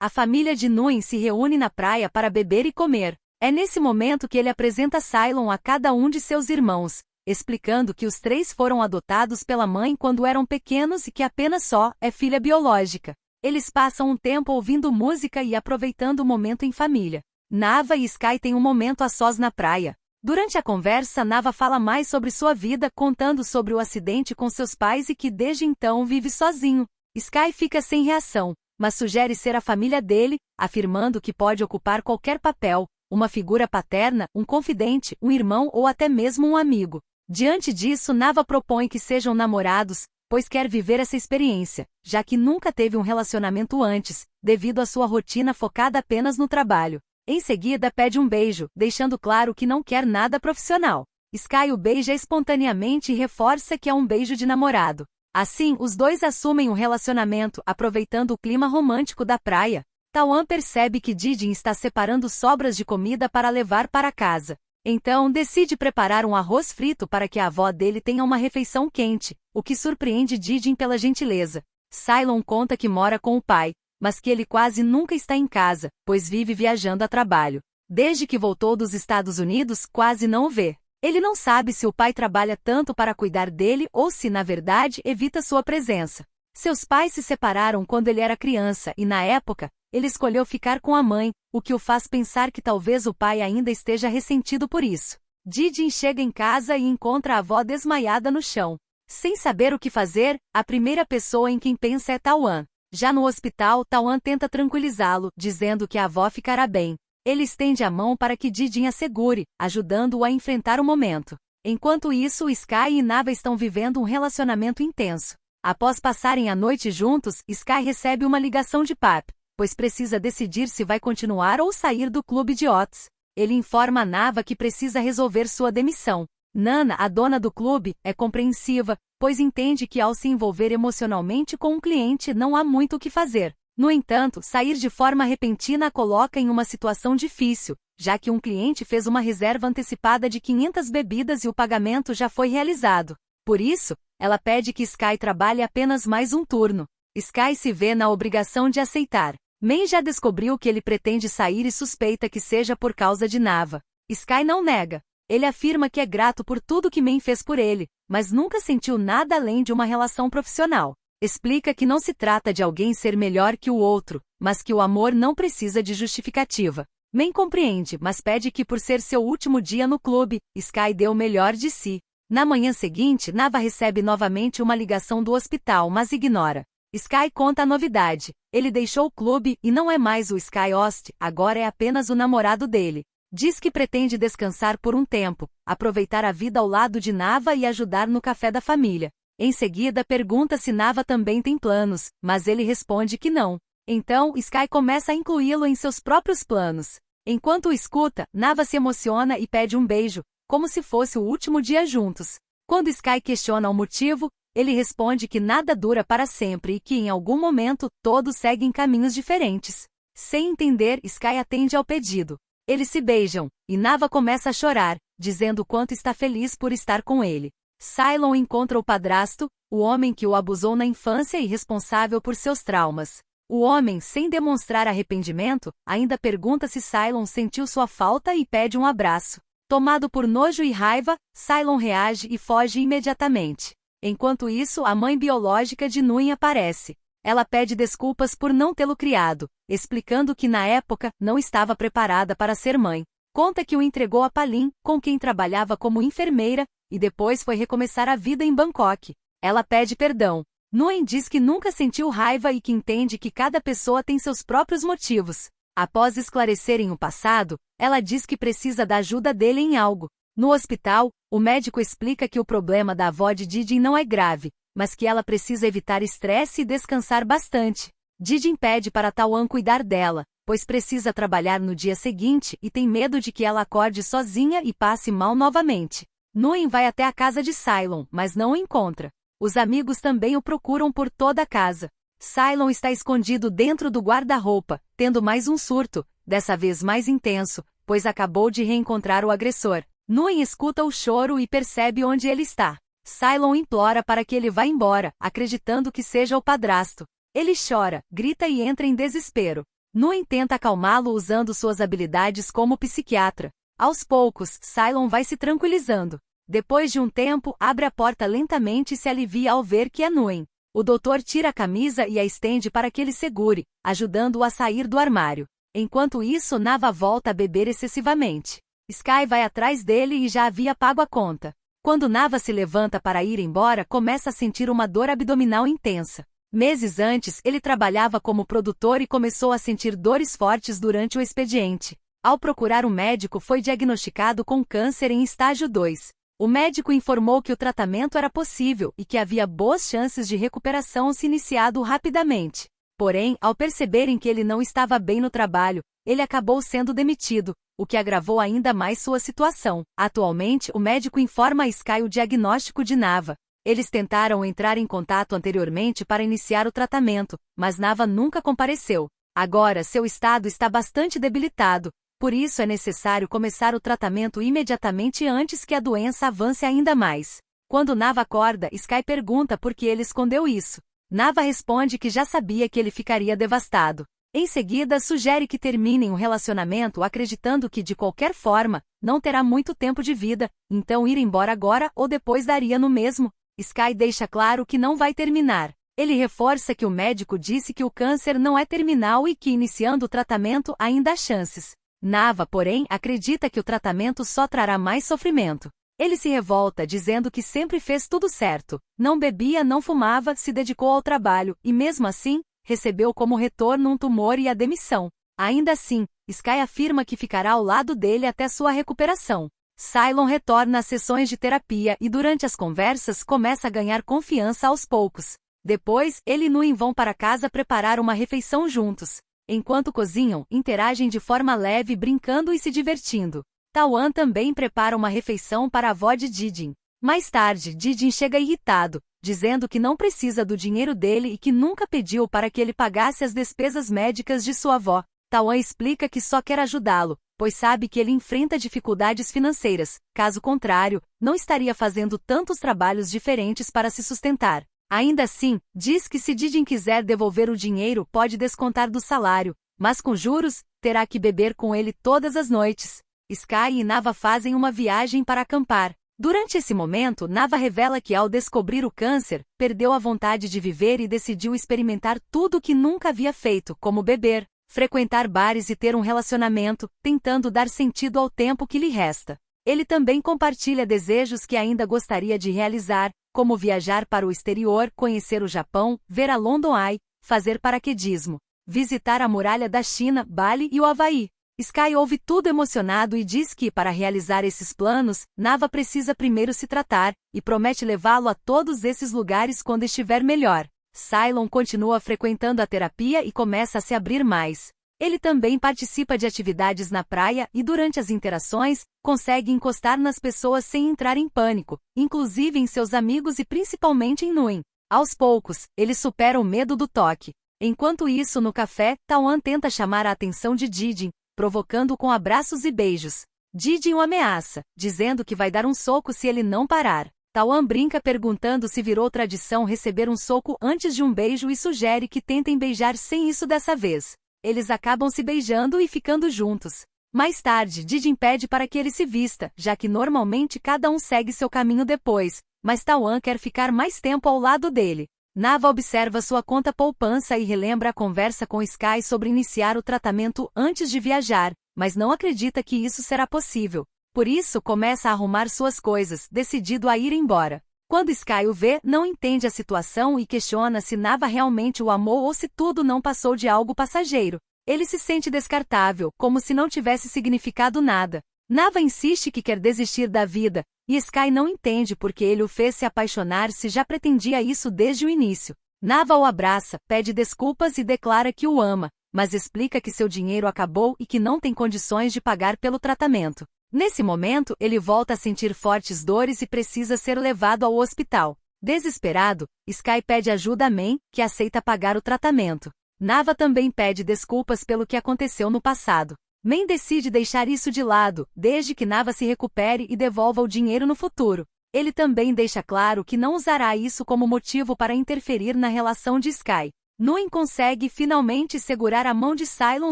A família de Nguyen se reúne na praia para beber e comer. É nesse momento que ele apresenta Cylon a cada um de seus irmãos, explicando que os três foram adotados pela mãe quando eram pequenos e que apenas só é filha biológica. Eles passam um tempo ouvindo música e aproveitando o momento em família. Nava e Sky têm um momento a sós na praia. Durante a conversa, Nava fala mais sobre sua vida, contando sobre o acidente com seus pais e que desde então vive sozinho. Sky fica sem reação, mas sugere ser a família dele, afirmando que pode ocupar qualquer papel, uma figura paterna, um confidente, um irmão ou até mesmo um amigo. Diante disso, Nava propõe que sejam namorados, pois quer viver essa experiência, já que nunca teve um relacionamento antes, devido à sua rotina focada apenas no trabalho. Em seguida, pede um beijo, deixando claro que não quer nada profissional. Sky o beija espontaneamente e reforça que é um beijo de namorado. Assim, os dois assumem um relacionamento, aproveitando o clima romântico da praia. Taoan percebe que Didin está separando sobras de comida para levar para casa. Então, decide preparar um arroz frito para que a avó dele tenha uma refeição quente, o que surpreende Didin pela gentileza. Cylon conta que mora com o pai, mas que ele quase nunca está em casa, pois vive viajando a trabalho. Desde que voltou dos Estados Unidos, quase não o vê. Ele não sabe se o pai trabalha tanto para cuidar dele ou se, na verdade, evita sua presença. Seus pais se separaram quando ele era criança e, na época, ele escolheu ficar com a mãe, o que o faz pensar que talvez o pai ainda esteja ressentido por isso. Didin chega em casa e encontra a avó desmaiada no chão. Sem saber o que fazer, a primeira pessoa em quem pensa é Taoan. Já no hospital, Taoan tenta tranquilizá-lo, dizendo que a avó ficará bem. Ele estende a mão para que Didin a segure, ajudando-o a enfrentar o momento. Enquanto isso, Sky e Nava estão vivendo um relacionamento intenso. Após passarem a noite juntos, Sky recebe uma ligação de Pap, pois precisa decidir se vai continuar ou sair do clube de Ots. Ele informa a Nava que precisa resolver sua demissão. Nana, a dona do clube, é compreensiva, pois entende que ao se envolver emocionalmente com um cliente não há muito o que fazer. No entanto, sair de forma repentina a coloca em uma situação difícil, já que um cliente fez uma reserva antecipada de 500 bebidas e o pagamento já foi realizado. Por isso, ela pede que Sky trabalhe apenas mais um turno. Sky se vê na obrigação de aceitar. Mei já descobriu que ele pretende sair e suspeita que seja por causa de Nava. Sky não nega. Ele afirma que é grato por tudo que Mei fez por ele, mas nunca sentiu nada além de uma relação profissional. Explica que não se trata de alguém ser melhor que o outro, mas que o amor não precisa de justificativa. Mei compreende, mas pede que por ser seu último dia no clube, Sky dê o melhor de si. Na manhã seguinte, Nava recebe novamente uma ligação do hospital, mas ignora. Sky conta a novidade. Ele deixou o clube e não é mais o Sky Host, agora é apenas o namorado dele. Diz que pretende descansar por um tempo, aproveitar a vida ao lado de Nava e ajudar no café da família. Em seguida pergunta se Nava também tem planos, mas ele responde que não. Então, Sky começa a incluí-lo em seus próprios planos. Enquanto o escuta, Nava se emociona e pede um beijo, como se fosse o último dia juntos. Quando Sky questiona o motivo, ele responde que nada dura para sempre e que em algum momento todos seguem caminhos diferentes. Sem entender, Sky atende ao pedido. Eles se beijam, e Nava começa a chorar, dizendo quanto está feliz por estar com ele. Cylon encontra o padrasto, o homem que o abusou na infância e responsável por seus traumas. O homem, sem demonstrar arrependimento, ainda pergunta se Cylon sentiu sua falta e pede um abraço. Tomado por nojo e raiva, Cylon reage e foge imediatamente. Enquanto isso, a mãe biológica de Nguyen aparece. Ela pede desculpas por não tê-lo criado, explicando que na época não estava preparada para ser mãe. Conta que o entregou a Palin, com quem trabalhava como enfermeira, e depois foi recomeçar a vida em Bangkok. Ela pede perdão. Nguyen diz que nunca sentiu raiva e que entende que cada pessoa tem seus próprios motivos. Após esclarecerem o passado, ela diz que precisa da ajuda dele em algo. No hospital, o médico explica que o problema da avó de Didin não é grave, mas que ela precisa evitar estresse e descansar bastante. Didin pede para Taoan cuidar dela, pois precisa trabalhar no dia seguinte e tem medo de que ela acorde sozinha e passe mal novamente. Nguyen vai até a casa de Cylon, mas não o encontra. Os amigos também o procuram por toda a casa. Cylon está escondido dentro do guarda-roupa, tendo mais um surto, dessa vez mais intenso, pois acabou de reencontrar o agressor. Nguyen escuta o choro e percebe onde ele está. Cylon implora para que ele vá embora, acreditando que seja o padrasto. Ele chora, grita e entra em desespero. Nguyen tenta acalmá-lo usando suas habilidades como psiquiatra. Aos poucos, Cylon vai se tranquilizando. Depois de um tempo, abre a porta lentamente e se alivia ao ver que é Nguyen. O doutor tira a camisa e a estende para que ele segure, ajudando-o a sair do armário. Enquanto isso, Nava volta a beber excessivamente. Sky vai atrás dele e já havia pago a conta. Quando Nava se levanta para ir embora, começa a sentir uma dor abdominal intensa. Meses antes, ele trabalhava como produtor e começou a sentir dores fortes durante o expediente. Ao procurar um médico, foi diagnosticado com câncer em estágio 2. O médico informou que o tratamento era possível e que havia boas chances de recuperação se iniciado rapidamente. Porém, ao perceberem que ele não estava bem no trabalho, ele acabou sendo demitido, o que agravou ainda mais sua situação. Atualmente, o médico informa a Sky o diagnóstico de Nava. Eles tentaram entrar em contato anteriormente para iniciar o tratamento, mas Nava nunca compareceu. Agora, seu estado está bastante debilitado, por isso é necessário começar o tratamento imediatamente antes que a doença avance ainda mais. Quando Nava acorda, Sky pergunta por que ele escondeu isso. Nava responde que já sabia que ele ficaria devastado. Em seguida, sugere que terminem o relacionamento acreditando que, de qualquer forma, não terá muito tempo de vida, então ir embora agora ou depois daria no mesmo. Sky deixa claro que não vai terminar. Ele reforça que o médico disse que o câncer não é terminal e que, iniciando o tratamento, ainda há chances. Nava, porém, acredita que o tratamento só trará mais sofrimento. Ele se revolta dizendo que sempre fez tudo certo. Não bebia, não fumava, se dedicou ao trabalho e, mesmo assim, recebeu como retorno um tumor e a demissão. Ainda assim, Sky afirma que ficará ao lado dele até sua recuperação. Cylon retorna às sessões de terapia e durante as conversas começa a ganhar confiança aos poucos. Depois, ele e Nguyen vão para casa preparar uma refeição juntos. Enquanto cozinham, interagem de forma leve, brincando e se divertindo. Tawan também prepara uma refeição para a avó de Didin. Mais tarde, Didin chega irritado, dizendo que não precisa do dinheiro dele e que nunca pediu para que ele pagasse as despesas médicas de sua avó. Tawan explica que só quer ajudá-lo, pois sabe que ele enfrenta dificuldades financeiras, caso contrário, não estaria fazendo tantos trabalhos diferentes para se sustentar. Ainda assim, diz que se Didin quiser devolver o dinheiro pode descontar do salário, mas com juros, terá que beber com ele todas as noites. Sky e Nava fazem uma viagem para acampar. Durante esse momento, Nava revela que ao descobrir o câncer, perdeu a vontade de viver e decidiu experimentar tudo o que nunca havia feito, como beber, frequentar bares e ter um relacionamento, tentando dar sentido ao tempo que lhe resta. Ele também compartilha desejos que ainda gostaria de realizar, como viajar para o exterior, conhecer o Japão, ver a London Eye, fazer paraquedismo, visitar a muralha da China, Bali e o Havaí. Sky ouve tudo emocionado e diz que, para realizar esses planos, Nava precisa primeiro se tratar, e promete levá-lo a todos esses lugares quando estiver melhor. Cylon continua frequentando a terapia e começa a se abrir mais. Ele também participa de atividades na praia e, durante as interações, consegue encostar nas pessoas sem entrar em pânico, inclusive em seus amigos e principalmente em Nguyen. Aos poucos, ele supera o medo do toque. Enquanto isso, no café, Tawan tenta chamar a atenção de Didin, provocando-o com abraços e beijos. Didin o ameaça, dizendo que vai dar um soco se ele não parar. Tawan brinca perguntando se virou tradição receber um soco antes de um beijo e sugere que tentem beijar sem isso dessa vez. Eles acabam se beijando e ficando juntos. Mais tarde, Didin pede para que ele se vista, já que normalmente cada um segue seu caminho depois, mas Tawan quer ficar mais tempo ao lado dele. Nava observa sua conta poupança e relembra a conversa com Sky sobre iniciar o tratamento antes de viajar, mas não acredita que isso será possível. Por isso, começa a arrumar suas coisas, decidido a ir embora. Quando Sky o vê, não entende a situação e questiona se Nava realmente o amou ou se tudo não passou de algo passageiro. Ele se sente descartável, como se não tivesse significado nada. Nava insiste que quer desistir da vida, e Sky não entende porque ele o fez se apaixonar se já pretendia isso desde o início. Nava o abraça, pede desculpas e declara que o ama, mas explica que seu dinheiro acabou e que não tem condições de pagar pelo tratamento. Nesse momento, ele volta a sentir fortes dores e precisa ser levado ao hospital. Desesperado, Sky pede ajuda a Man, que aceita pagar o tratamento. Nava também pede desculpas pelo que aconteceu no passado. Man decide deixar isso de lado, desde que Nava se recupere e devolva o dinheiro no futuro. Ele também deixa claro que não usará isso como motivo para interferir na relação de Sky. Nguyen consegue finalmente segurar a mão de Cylon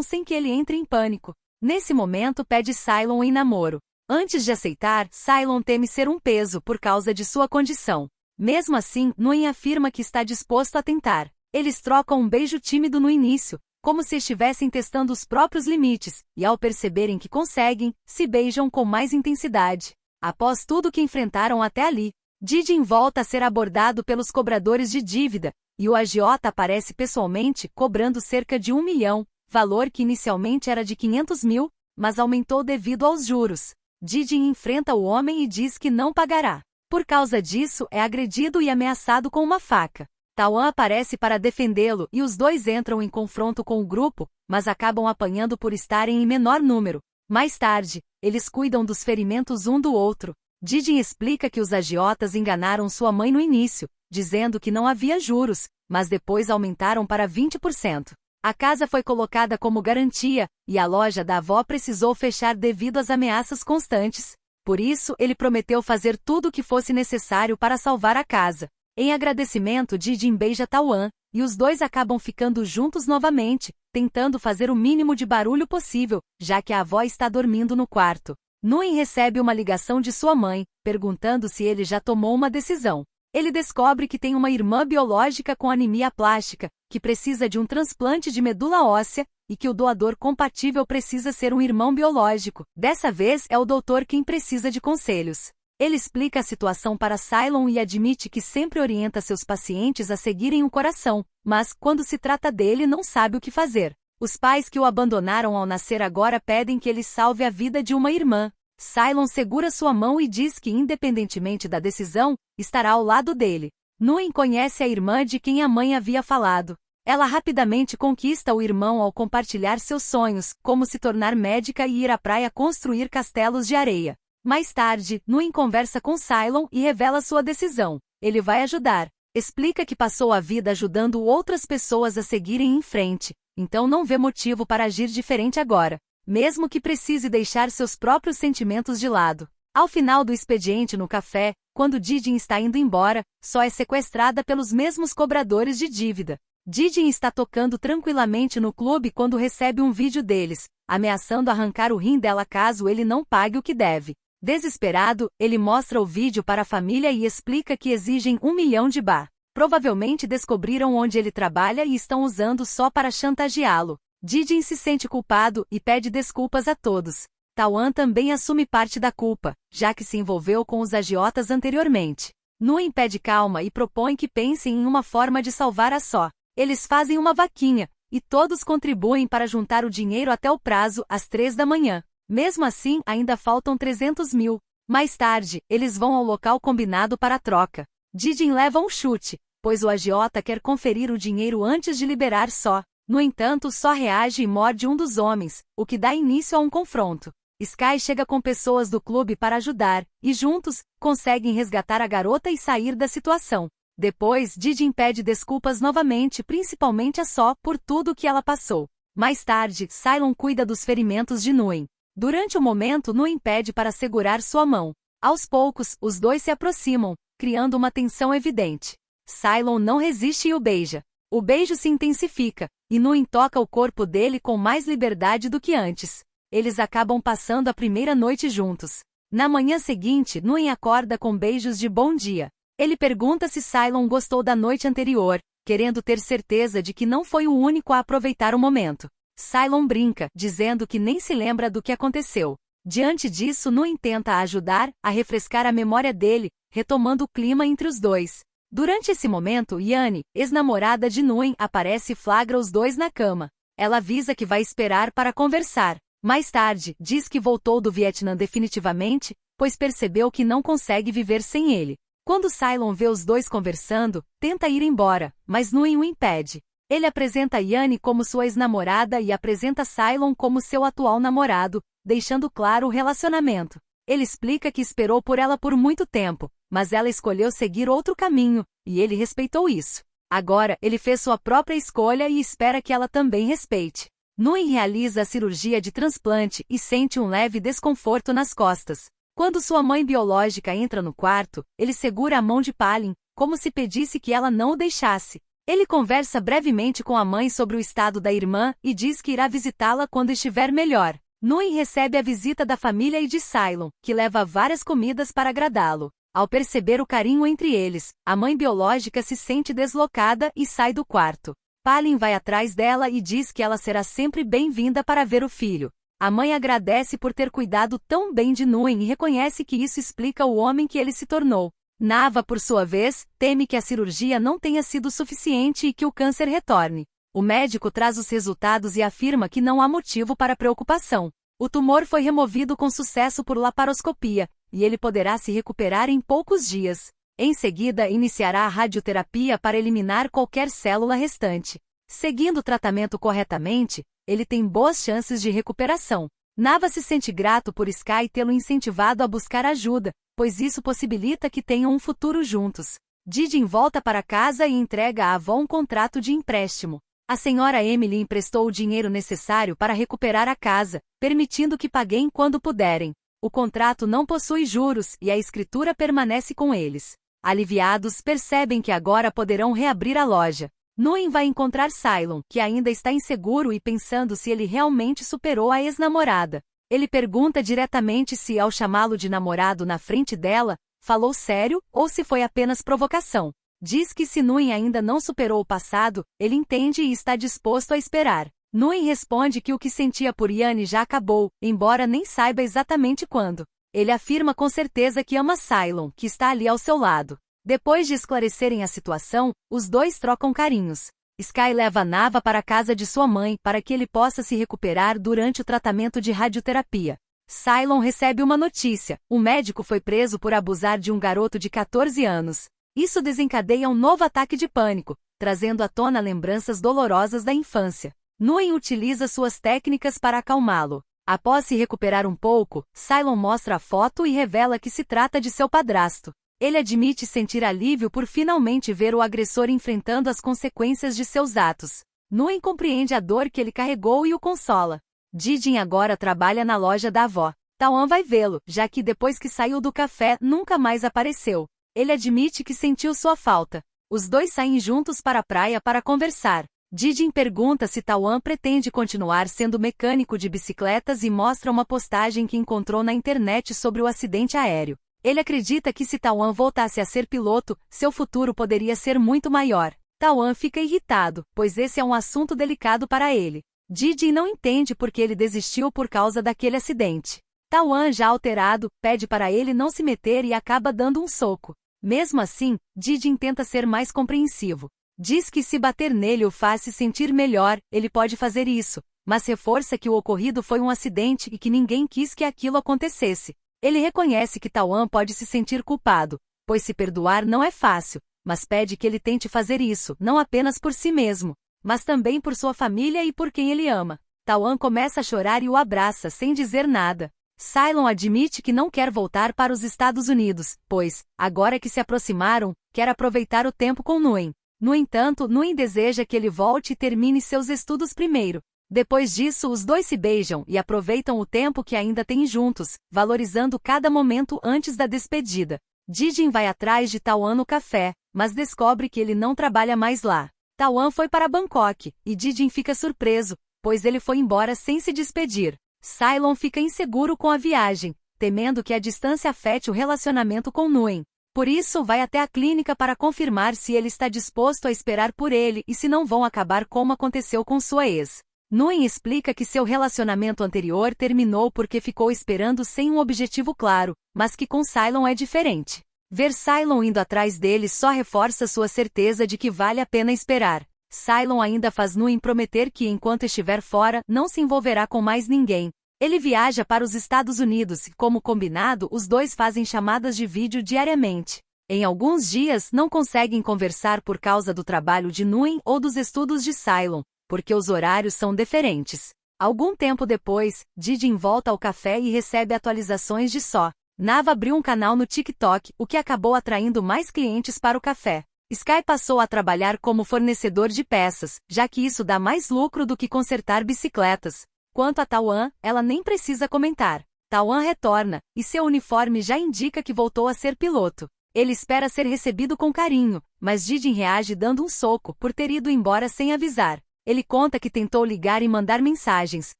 sem que ele entre em pânico. Nesse momento pede Cylon em namoro. Antes de aceitar, Cylon teme ser um peso por causa de sua condição. Mesmo assim, Nguyen afirma que está disposto a tentar. Eles trocam um beijo tímido no início, como se estivessem testando os próprios limites, e ao perceberem que conseguem, se beijam com mais intensidade. Após tudo que enfrentaram até ali, Jijin volta a ser abordado pelos cobradores de dívida, e o agiota aparece pessoalmente cobrando cerca de 1 milhão, valor que inicialmente era de 500 mil, mas aumentou devido aos juros. Jijin enfrenta o homem e diz que não pagará. Por causa disso, é agredido e ameaçado com uma faca. Tawan aparece para defendê-lo e os dois entram em confronto com o grupo, mas acabam apanhando por estarem em menor número. Mais tarde, eles cuidam dos ferimentos um do outro. Jijin explica que os agiotas enganaram sua mãe no início, dizendo que não havia juros, mas depois aumentaram para 20%. A casa foi colocada como garantia, e a loja da avó precisou fechar devido às ameaças constantes. Por isso, ele prometeu fazer tudo o que fosse necessário para salvar a casa. Em agradecimento, Jijin beija Tawan, e os dois acabam ficando juntos novamente, tentando fazer o mínimo de barulho possível, já que a avó está dormindo no quarto. Nguyen recebe uma ligação de sua mãe, perguntando se ele já tomou uma decisão. Ele descobre que tem uma irmã biológica com anemia plástica, que precisa de um transplante de medula óssea, e que o doador compatível precisa ser um irmão biológico. Dessa vez é o doutor quem precisa de conselhos. Ele explica a situação para Cylon e admite que sempre orienta seus pacientes a seguirem o coração, mas, quando se trata dele, não sabe o que fazer. Os pais que o abandonaram ao nascer agora pedem que ele salve a vida de uma irmã. Cylon segura sua mão e diz que, independentemente da decisão, estará ao lado dele. Nguyen conhece a irmã de quem a mãe havia falado. Ela rapidamente conquista o irmão ao compartilhar seus sonhos, como se tornar médica e ir à praia construir castelos de areia. Mais tarde, Nguyen conversa com Cylon e revela sua decisão. Ele vai ajudar. Explica que passou a vida ajudando outras pessoas a seguirem em frente, então não vê motivo para agir diferente agora, mesmo que precise deixar seus próprios sentimentos de lado. Ao final do expediente no café, quando Jijin está indo embora, só é sequestrada pelos mesmos cobradores de dívida. Jijin está tocando tranquilamente no clube quando recebe um vídeo deles, ameaçando arrancar o rim dela caso ele não pague o que deve. Desesperado, ele mostra o vídeo para a família e explica que exigem 1 milhão de baht. Provavelmente descobriram onde ele trabalha e estão usando só para chantageá-lo. Jijin se sente culpado e pede desculpas a todos. Tawan também assume parte da culpa, já que se envolveu com os agiotas anteriormente. Nguyen pede calma e propõe que pensem em uma forma de salvar a Só. Eles fazem uma vaquinha, e todos contribuem para juntar o dinheiro até o prazo, às 3 da manhã. Mesmo assim, ainda faltam 300 mil. Mais tarde, eles vão ao local combinado para a troca. Jijin leva um chute, pois o agiota quer conferir o dinheiro antes de liberar Só. No entanto, Só reage e morde um dos homens, o que dá início a um confronto. Sky chega com pessoas do clube para ajudar, e juntos, conseguem resgatar a garota e sair da situação. Depois, Jijin pede desculpas novamente, principalmente a Só, por tudo que ela passou. Mais tarde, Cylon cuida dos ferimentos de Nguyen. Durante o momento, Nguyen pede para segurar sua mão. Aos poucos, os dois se aproximam, criando uma tensão evidente. Cylon não resiste e o beija. O beijo se intensifica, e Nguyen toca o corpo dele com mais liberdade do que antes. Eles acabam passando a primeira noite juntos. Na manhã seguinte, Nguyen acorda com beijos de bom dia. Ele pergunta se Cylon gostou da noite anterior, querendo ter certeza de que não foi o único a aproveitar o momento. Cylon brinca, dizendo que nem se lembra do que aconteceu. Diante disso, Nguyen tenta ajudar a refrescar a memória dele, retomando o clima entre os dois. Durante esse momento, Yanni, ex-namorada de Nguyen, aparece e flagra os dois na cama. Ela avisa que vai esperar para conversar. Mais tarde, diz que voltou do Vietnã definitivamente, pois percebeu que não consegue viver sem ele. Quando Cylon vê os dois conversando, tenta ir embora, mas Nguyen o impede. Ele apresenta Yanni como sua ex-namorada e apresenta Cylon como seu atual namorado, deixando claro o relacionamento. Ele explica que esperou por ela por muito tempo, mas ela escolheu seguir outro caminho, e ele respeitou isso. Agora, ele fez sua própria escolha e espera que ela também respeite. Nguyen realiza a cirurgia de transplante e sente um leve desconforto nas costas. Quando sua mãe biológica entra no quarto, ele segura a mão de Palin, como se pedisse que ela não o deixasse. Ele conversa brevemente com a mãe sobre o estado da irmã e diz que irá visitá-la quando estiver melhor. Nguyen recebe a visita da família e de Cylon, que leva várias comidas para agradá-lo. Ao perceber o carinho entre eles, a mãe biológica se sente deslocada e sai do quarto. Palin vai atrás dela e diz que ela será sempre bem-vinda para ver o filho. A mãe agradece por ter cuidado tão bem de Nguyen e reconhece que isso explica o homem que ele se tornou. Nava, por sua vez, teme que a cirurgia não tenha sido suficiente e que o câncer retorne. O médico traz os resultados e afirma que não há motivo para preocupação. O tumor foi removido com sucesso por laparoscopia, e ele poderá se recuperar em poucos dias. Em seguida, iniciará a radioterapia para eliminar qualquer célula restante. Seguindo o tratamento corretamente, ele tem boas chances de recuperação. Nava se sente grato por Sky tê-lo incentivado a buscar ajuda, pois isso possibilita que tenham um futuro juntos. Didin volta para casa e entrega à avó um contrato de empréstimo. A senhora Emily emprestou o dinheiro necessário para recuperar a casa, permitindo que paguem quando puderem. O contrato não possui juros e a escritura permanece com eles. Aliviados, percebem que agora poderão reabrir a loja. Nguyen vai encontrar Cylon, que ainda está inseguro e pensando se ele realmente superou a ex-namorada. Ele pergunta diretamente se, ao chamá-lo de namorado na frente dela, falou sério ou se foi apenas provocação. Diz que se Nguyen ainda não superou o passado, ele entende e está disposto a esperar. Nguyen responde que o que sentia por Yanni já acabou, embora nem saiba exatamente quando. Ele afirma com certeza que ama Cylon, que está ali ao seu lado. Depois de esclarecerem a situação, os dois trocam carinhos. Sky leva Nava para a casa de sua mãe para que ele possa se recuperar durante o tratamento de radioterapia. Cylon recebe uma notícia: um médico foi preso por abusar de um garoto de 14 anos. Isso desencadeia um novo ataque de pânico, trazendo à tona lembranças dolorosas da infância. Nguyen utiliza suas técnicas para acalmá-lo. Após se recuperar um pouco, Cylon mostra a foto e revela que se trata de seu padrasto. Ele admite sentir alívio por finalmente ver o agressor enfrentando as consequências de seus atos. Nguyen compreende a dor que ele carregou e o consola. Didin agora trabalha na loja da avó. Tawan vai vê-lo, já que depois que saiu do café nunca mais apareceu. Ele admite que sentiu sua falta. Os dois saem juntos para a praia para conversar. Didin pergunta se Tawan pretende continuar sendo mecânico de bicicletas e mostra uma postagem que encontrou na internet sobre o acidente aéreo. Ele acredita que se Tawan voltasse a ser piloto, seu futuro poderia ser muito maior. Tawan fica irritado, pois esse é um assunto delicado para ele. Didin não entende por que ele desistiu por causa daquele acidente. Tawan, já alterado, pede para ele não se meter e acaba dando um soco. Mesmo assim, Didin tenta ser mais compreensivo. Diz que se bater nele o faz se sentir melhor, ele pode fazer isso, mas reforça que o ocorrido foi um acidente e que ninguém quis que aquilo acontecesse. Ele reconhece que Tawan pode se sentir culpado, pois se perdoar não é fácil, mas pede que ele tente fazer isso, não apenas por si mesmo, mas também por sua família e por quem ele ama. Tawan começa a chorar e o abraça sem dizer nada. Cylon admite que não quer voltar para os Estados Unidos, pois, agora que se aproximaram, quer aproveitar o tempo com Nguyen. No entanto, Nguyen deseja que ele volte e termine seus estudos primeiro. Depois disso, os dois se beijam e aproveitam o tempo que ainda têm juntos, valorizando cada momento antes da despedida. Didin vai atrás de Tawan no café, mas descobre que ele não trabalha mais lá. Tawan foi para Bangkok, e Didin fica surpreso, pois ele foi embora sem se despedir. Cylon fica inseguro com a viagem, temendo que a distância afete o relacionamento com Nguyen. Por isso, vai até a clínica para confirmar se ele está disposto a esperar por ele e se não vão acabar como aconteceu com sua ex. Nguyen explica que seu relacionamento anterior terminou porque ficou esperando sem um objetivo claro, mas que com Cylon é diferente. Ver Cylon indo atrás dele só reforça sua certeza de que vale a pena esperar. Cylon ainda faz Nguyen prometer que enquanto estiver fora, não se envolverá com mais ninguém. Ele viaja para os Estados Unidos e, como combinado, os dois fazem chamadas de vídeo diariamente. Em alguns dias, não conseguem conversar por causa do trabalho de Nguyen ou dos estudos de Cylon, porque os horários são diferentes. Algum tempo depois, Didin volta ao café e recebe atualizações de só. Nava abriu um canal no TikTok, o que acabou atraindo mais clientes para o café. Sky passou a trabalhar como fornecedor de peças, já que isso dá mais lucro do que consertar bicicletas. Quanto a Tawan, ela nem precisa comentar. Tawan retorna, e seu uniforme já indica que voltou a ser piloto. Ele espera ser recebido com carinho, mas Jijin reage dando um soco por ter ido embora sem avisar. Ele conta que tentou ligar e mandar mensagens,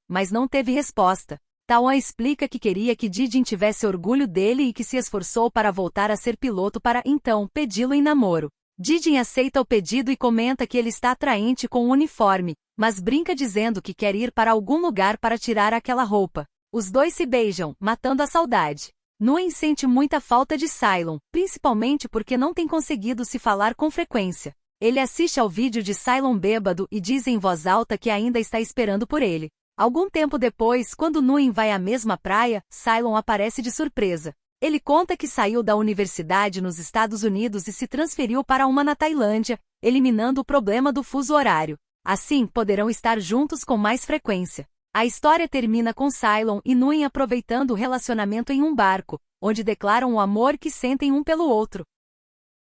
mas não teve resposta. Taoan explica que queria que Jijin tivesse orgulho dele e que se esforçou para voltar a ser piloto para, então, pedi-lo em namoro. Jijin aceita o pedido e comenta que ele está atraente com o uniforme, mas brinca dizendo que quer ir para algum lugar para tirar aquela roupa. Os dois se beijam, matando a saudade. Nguyen sente muita falta de Cylon, principalmente porque não tem conseguido se falar com frequência. Ele assiste ao vídeo de Cylon bêbado e diz em voz alta que ainda está esperando por ele. Algum tempo depois, quando Nguyen vai à mesma praia, Cylon aparece de surpresa. Ele conta que saiu da universidade nos Estados Unidos e se transferiu para uma na Tailândia, eliminando o problema do fuso horário. Assim, poderão estar juntos com mais frequência. A história termina com Cylon e Nguyen aproveitando o relacionamento em um barco, onde declaram o amor que sentem um pelo outro.